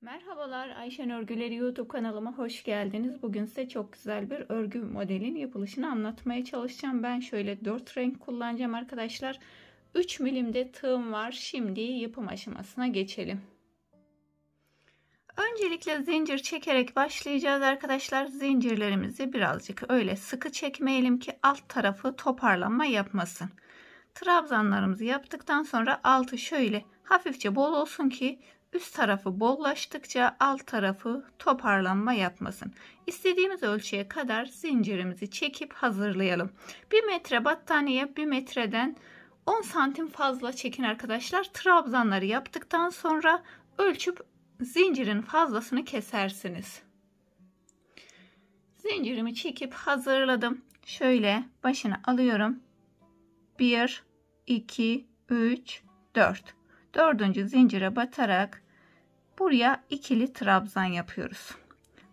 Merhabalar, Ayşen Örgüleri YouTube kanalıma hoş geldiniz. Bugün size çok güzel bir örgü modelin yapılışını anlatmaya çalışacağım. Ben şöyle 4 renk kullanacağım arkadaşlar. 3 milimde tığım var. Şimdi yapım aşamasına geçelim. Öncelikle zincir çekerek başlayacağız arkadaşlar. Zincirlerimizi birazcık öyle sıkı çekmeyelim ki alt tarafı toparlanma yapmasın. Trabzanlarımızı yaptıktan sonra altı şöyle hafifçe bol olsun ki üst tarafı bollaştıkça alt tarafı toparlanma yapmasın. İstediğimiz ölçüye kadar zincirimizi çekip hazırlayalım. 1 metre battaniye, 1 metreden 10 santim fazla çekin arkadaşlar. Trabzanları yaptıktan sonra ölçüp zincirin fazlasını kesersiniz. Zincirimi çekip hazırladım. Şöyle başını alıyorum. 1, 2, 3, 4. Dördüncü zincire batarak buraya ikili trabzan yapıyoruz.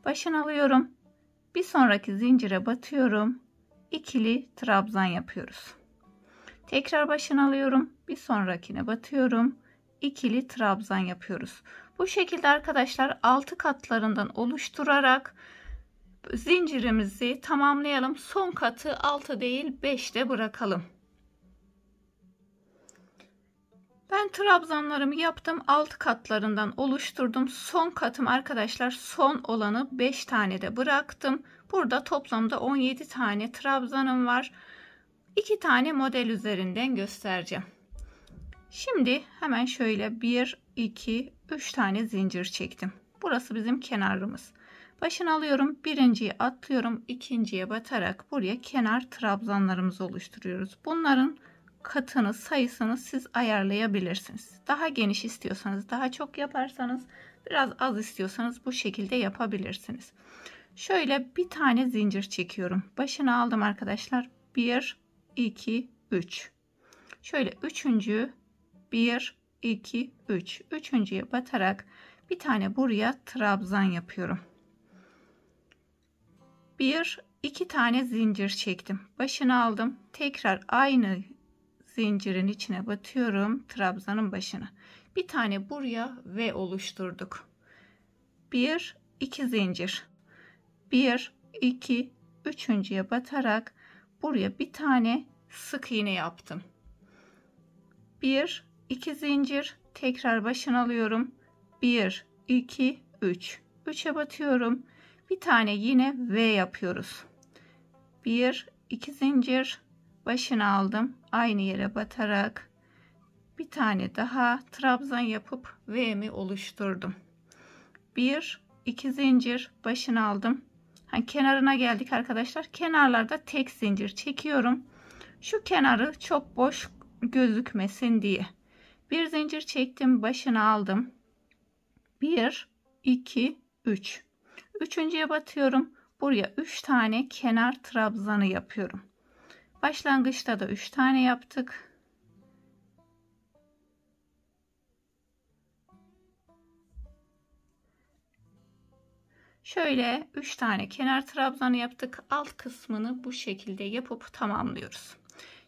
Başını alıyorum. Bir sonraki zincire batıyorum. İkili trabzan yapıyoruz. Tekrar başını alıyorum. Bir sonrakine batıyorum. İkili trabzan yapıyoruz. Bu şekilde arkadaşlar 6 katlarından oluşturarak zincirimizi tamamlayalım. Son katı 6 değil 5'te bırakalım. Ben trabzanlarımı yaptım. 6 katlarından oluşturdum. Son katım arkadaşlar, son olanı 5 tane de bıraktım. Burada toplamda 17 tane trabzanım var. 2 tane model üzerinden göstereceğim. Şimdi hemen şöyle 1, 2, 3 tane zincir çektim. Burası bizim kenarımız. Başını alıyorum. Birinciyi atlıyorum. İkinciye batarak buraya kenar trabzanlarımızı oluşturuyoruz. Bunların katını, sayısını siz ayarlayabilirsiniz. Daha geniş istiyorsanız daha çok yaparsanız, biraz az istiyorsanız bu şekilde yapabilirsiniz. Şöyle bir tane zincir çekiyorum. Başını aldım arkadaşlar. 1, 2, 3. Şöyle üçüncü 1, 2, 3. Üçüncüye batarak bir tane buraya trabzan yapıyorum. 1, 2 tane zincir çektim. Başını aldım. Tekrar aynı zincirin içine batıyorum. Trabzanın başına. Bir tane buraya V oluşturduk. 1, 2 zincir. 1, 2, üçüncüye batarak buraya bir tane sık iğne yaptım. 1, 2 zincir. Tekrar başını alıyorum. 1, 2, 3. 3'e batıyorum. Bir tane yine V yapıyoruz. 1, 2 zincir. Başını aldım. Aynı yere batarak bir tane daha trabzan yapıp V'mi oluşturdum. 1, 2 zincir. Başını aldım. Kenarına geldik arkadaşlar. Kenarlarda tek zincir çekiyorum. Şu kenarı çok boş gözükmesin diye. Bir zincir çektim. Başını aldım. 1, 2, 3. Üçüncüye batıyorum. Buraya 3 tane kenar trabzanı yapıyorum. Başlangıçta da 3 tane yaptık. Şöyle 3 tane kenar trabzanı yaptık. Alt kısmını bu şekilde yapıp tamamlıyoruz.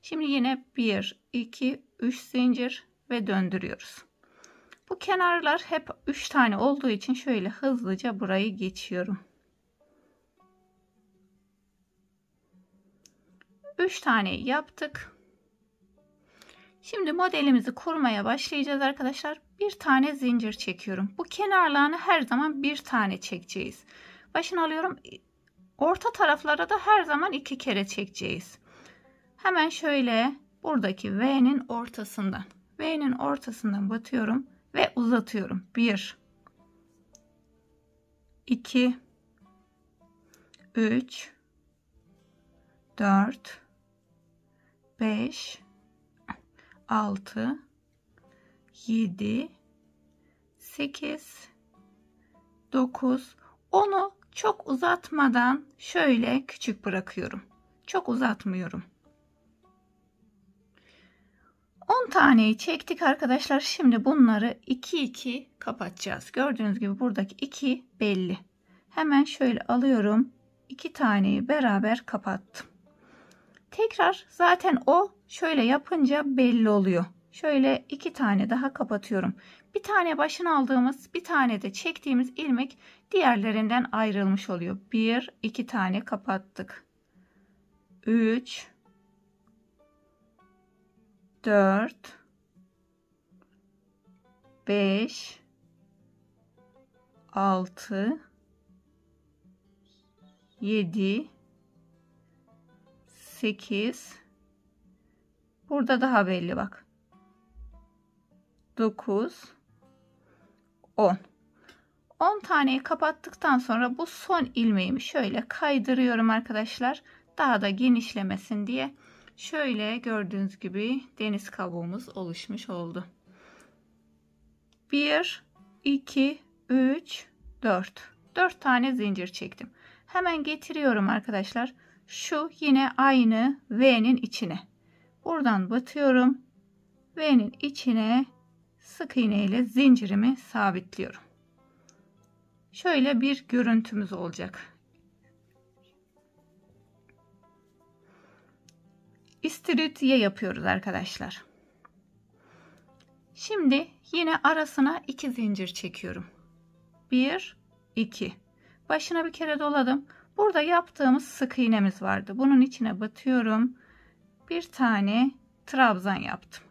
Şimdi yine 1, 2, 3 zincir ve döndürüyoruz. Bu kenarlar hep 3 tane olduğu için şöyle hızlıca burayı geçiyorum. 3 tane yaptık. Şimdi modelimizi kurmaya başlayacağız arkadaşlar. Bir tane zincir çekiyorum. Bu kenarlarını her zaman bir tane çekeceğiz. Başını alıyorum. Orta taraflara da her zaman 2 kere çekeceğiz. Hemen şöyle buradaki V'nin ortasından batıyorum ve uzatıyorum. 1, 2, 3, 4, 5, 6, 7, 8, 9, 10'u çok uzatmadan şöyle küçük bırakıyorum. Çok uzatmıyorum. 10 taneyi çektik arkadaşlar. Şimdi bunları 2 2 kapatacağız. Gördüğünüz gibi buradaki 2 belli. Hemen şöyle alıyorum. 2 taneyi beraber kapattım. Tekrar zaten o şöyle yapınca belli oluyor. Şöyle 2 tane daha kapatıyorum. Bir tane başına aldığımız, bir tane de çektiğimiz ilmek diğerlerinden ayrılmış oluyor. 1 2 tane kapattık. 3 4 5 6 7 8 burada daha belli bak. 9 10 taneyi kapattıktan sonra bu son ilmeğimi şöyle kaydırıyorum arkadaşlar. Daha da genişlemesin diye. Şöyle gördüğünüz gibi deniz kabuğumuz oluşmuş oldu. 1 2 3 4 tane zincir çektim. Hemen getiriyorum arkadaşlar. Şu yine aynı V'nin içine. Buradan batıyorum. V'nin içine sık iğne ile zincirimi sabitliyorum. Şöyle bir görüntümüz olacak. İstiridye yapıyoruz arkadaşlar. Şimdi yine arasına 2 zincir çekiyorum. 1 2 başına bir kere doladım. Burada yaptığımız sık iğnemiz vardı. Bunun içine batıyorum. Bir tane trabzan yaptım.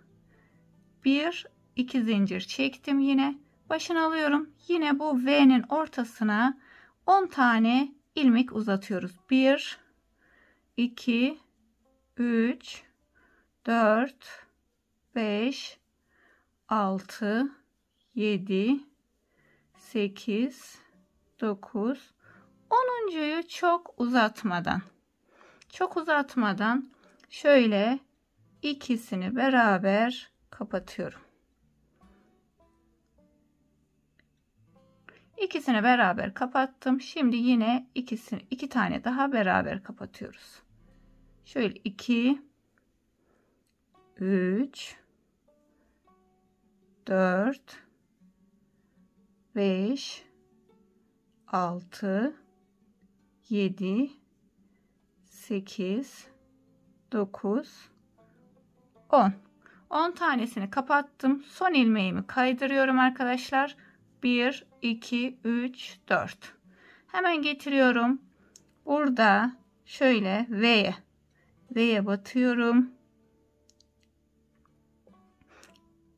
1 2 zincir çektim yine. Başını alıyorum. Yine bu V'nin ortasına 10 tane ilmek uzatıyoruz. 1 2 3 4 5 6 7 8 9 10'uncuyu çok uzatmadan şöyle ikisini beraber kapatıyorum. İkisini beraber kapattım. Şimdi yine iki tane daha beraber kapatıyoruz. Şöyle 2 3 4 5 6 7 8 9 10 tanesini kapattım. Son ilmeğimi kaydırıyorum arkadaşlar. 1 2 3 4 hemen getiriyorum. Burada şöyle V'ye batıyorum.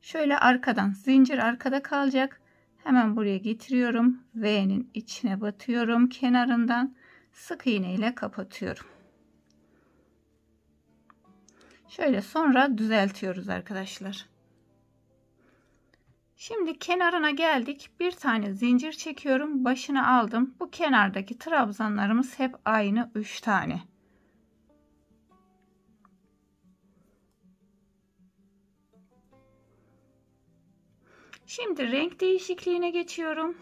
Şöyle arkadan zincir arkada kalacak. Hemen buraya getiriyorum. V'nin içine batıyorum. Kenarından sık iğne ile kapatıyorum. Şöyle sonra düzeltiyoruz arkadaşlar. Şimdi kenarına geldik. Bir tane zincir çekiyorum. Başını aldım. Bu kenardaki trabzanlarımız hep aynı 3 tane. Şimdi renk değişikliğine geçiyorum.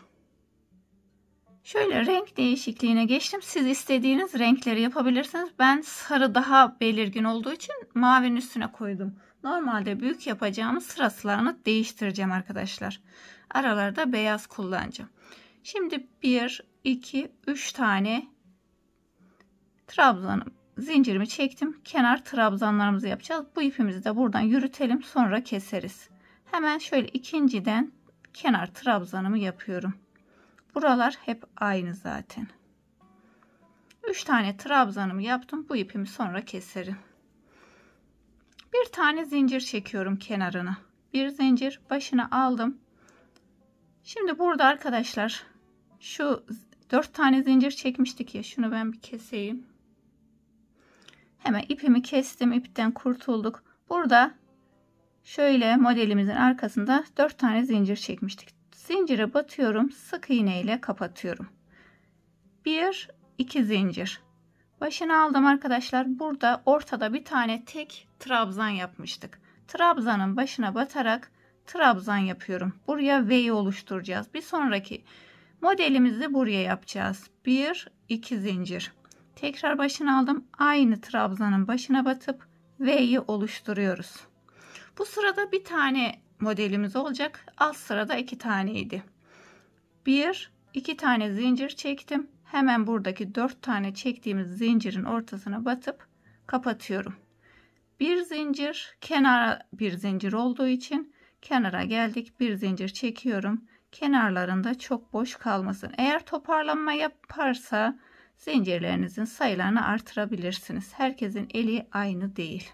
Şöyle renk değişikliğine geçtim. Siz istediğiniz renkleri yapabilirsiniz. Ben sarı daha belirgin olduğu için mavinin üstüne koydum. Normalde büyük yapacağımız sıralarını değiştireceğim arkadaşlar. Aralarda beyaz kullanacağım. Şimdi 1, 2, 3 tane trabzanım, zincirimi çektim. Kenar trabzanlarımızı yapacağız. Bu ipimizi de buradan yürütelim. Sonra keseriz. Hemen şöyle ikinciden kenar trabzanımı yapıyorum. Buralar hep aynı zaten. 3 tane trabzanımı yaptım. Bu ipimi sonra keserim. Bir tane zincir çekiyorum kenarına. Bir zincir başına aldım. Şimdi burada arkadaşlar şu 4 tane zincir çekmiştik ya. Şunu ben bir keseyim. Hemen ipimi kestim. İpten kurtulduk. Burada şöyle modelimizin arkasında 4 tane zincir çekmiştik. Zincire batıyorum. Sık iğne ile kapatıyorum. 1 2 zincir. Başını aldım arkadaşlar. Burada ortada bir tane tek trabzan yapmıştık. Trabzanın başına batarak trabzan yapıyorum. Buraya V'yi oluşturacağız. Bir sonraki modelimizi buraya yapacağız. 1 2 zincir. Tekrar başını aldım. Aynı trabzanın başına batıp V'yi oluşturuyoruz. Bu sırada bir tane modelimiz olacak. Alt sırada 2 taneydi. 1 2 tane zincir çektim. Hemen buradaki 4 tane çektiğimiz zincirin ortasına batıp kapatıyorum. Bir zincir, kenara bir zincir olduğu için kenara geldik. Bir zincir çekiyorum. Kenarlarında çok boş kalmasın. Eğer toparlanma yaparsa zincirlerinizin sayılarını artırabilirsiniz. Herkesin eli aynı değil.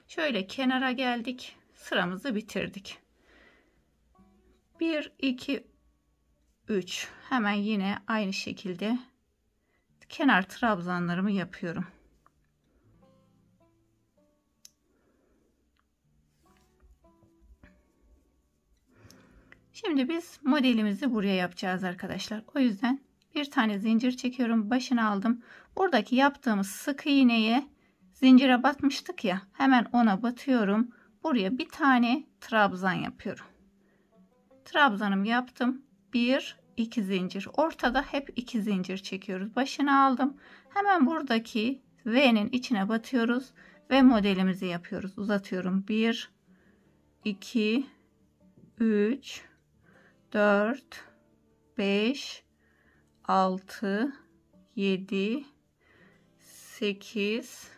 Şöyle kenara geldik. Sıramızı bitirdik. 1, 2, 3. Hemen yine aynı şekilde kenar trabzanlarımı yapıyorum. Şimdi biz modelimizi buraya yapacağız arkadaşlar. O yüzden bir tane zincir çekiyorum. Başını aldım. Buradaki yaptığımız sık iğneye zincire batmıştık ya. Hemen ona batıyorum. Buraya bir tane trabzan yapıyorum. Trabzanımı yaptım. 1, 2 zincir. Ortada hep 2 zincir çekiyoruz. Başını aldım. Hemen buradaki V'nin içine batıyoruz ve modelimizi yapıyoruz. Uzatıyorum. 1, 2, 3, 4, 5, 6, 7, 8,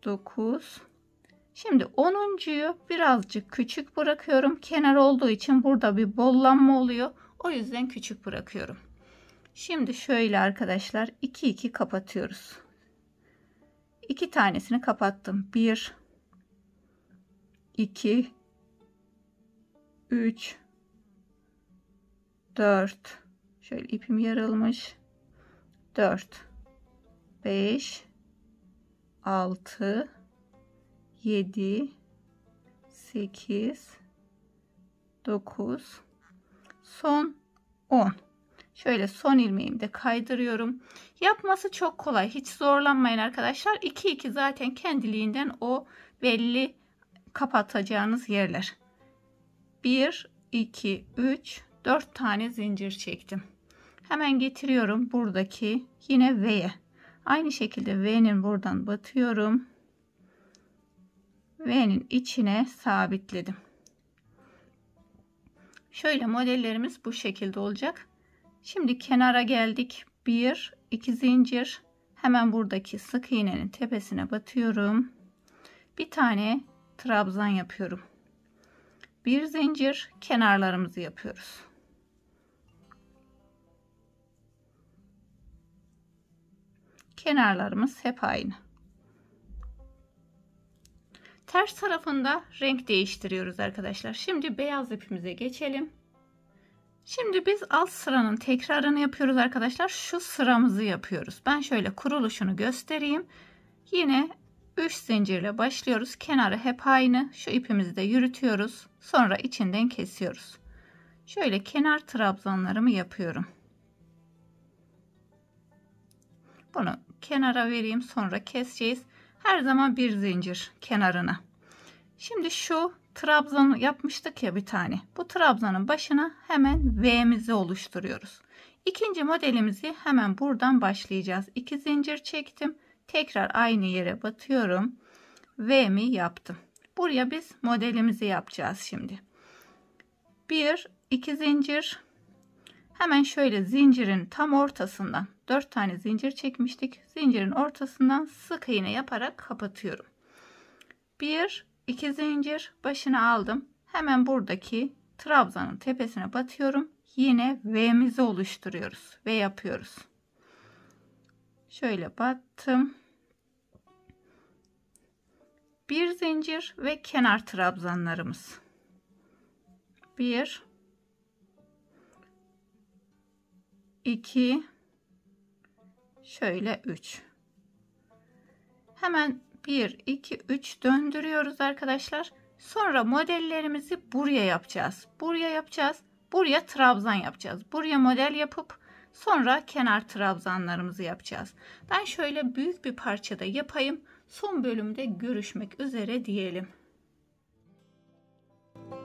9. Şimdi 10'uncuyu birazcık küçük bırakıyorum. Kenar olduğu için burada bir bollanma oluyor. O yüzden küçük bırakıyorum. Şimdi şöyle arkadaşlar 2 2 kapatıyoruz. 2 tanesini kapattım. 1, 2, 3, 4. Şöyle ipim yarılmış. 4, 5, 6, 7, 8, 9, son 10. Şöyle son ilmeğimi de kaydırıyorum. Yapması çok kolay. Hiç zorlanmayın arkadaşlar. 2 2 zaten kendiliğinden o belli kapatacağınız yerler. 1, 2, 3, 4 tane zincir çektim. Hemen getiriyorum buradaki yine V'ye. Aynı şekilde V'nin buradan batıyorum. V'nin içine sabitledim. Şöyle modellerimiz bu şekilde olacak. Şimdi kenara geldik. 1, 2 zincir. Hemen buradaki sık iğnenin tepesine batıyorum. Bir tane trabzan yapıyorum. Bir zincir, kenarlarımızı yapıyoruz. Kenarlarımız hep aynı. Ters tarafında renk değiştiriyoruz arkadaşlar. Şimdi beyaz ipimize geçelim. Şimdi biz alt sıranın tekrarını yapıyoruz arkadaşlar. Şu sıramızı yapıyoruz. Ben şöyle kuruluşunu göstereyim. Yine 3 zincirle başlıyoruz. Kenarı hep aynı. Şu ipimizi de yürütüyoruz. Sonra içinden kesiyoruz. Şöyle kenar trabzanlarımı yapıyorum. Bunu kenara vereyim, sonra keseceğiz. Her zaman bir zincir kenarına. Şimdi şu trabzanı yapmıştık ya bir tane. Bu trabzanın başına hemen V'mizi oluşturuyoruz. İkinci modelimizi hemen buradan başlayacağız. 2 zincir çektim. Tekrar aynı yere batıyorum. V'mi yaptım. Buraya biz modelimizi yapacağız şimdi. 1, 2 zincir. Hemen şöyle zincirin tam ortasından 4 tane zincir çekmiştik. Zincirin ortasından sık iğne yaparak kapatıyorum. 1, 2 zincir, başına aldım. Hemen buradaki trabzanın tepesine batıyorum. Yine V'mizi oluşturuyoruz ve yapıyoruz. Şöyle battım. Bir zincir ve kenar trabzanlarımız. 1, 2, şöyle 3. Hemen 1, 2, 3 döndürüyoruz arkadaşlar. Sonra modellerimizi buraya yapacağız. Buraya yapacağız. Buraya trabzan yapacağız. Buraya model yapıp sonra kenar trabzanlarımızı yapacağız. Ben şöyle büyük bir parçada yapayım. Son bölümde görüşmek üzere diyelim.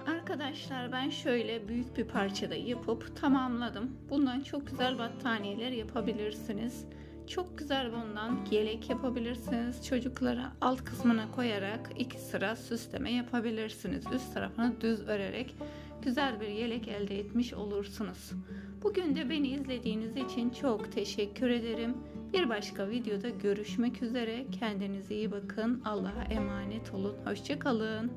Arkadaşlar ben şöyle büyük bir parçada yapıp tamamladım. Bundan çok güzel battaniyeler yapabilirsiniz. Çok güzel bundan yelek yapabilirsiniz. Çocuklara alt kısmına koyarak 2 sıra süsleme yapabilirsiniz. Üst tarafını düz örerek güzel bir yelek elde etmiş olursunuz. Bugün de beni izlediğiniz için çok teşekkür ederim. Bir başka videoda görüşmek üzere. Kendinize iyi bakın. Allah'a emanet olun. Hoşça kalın.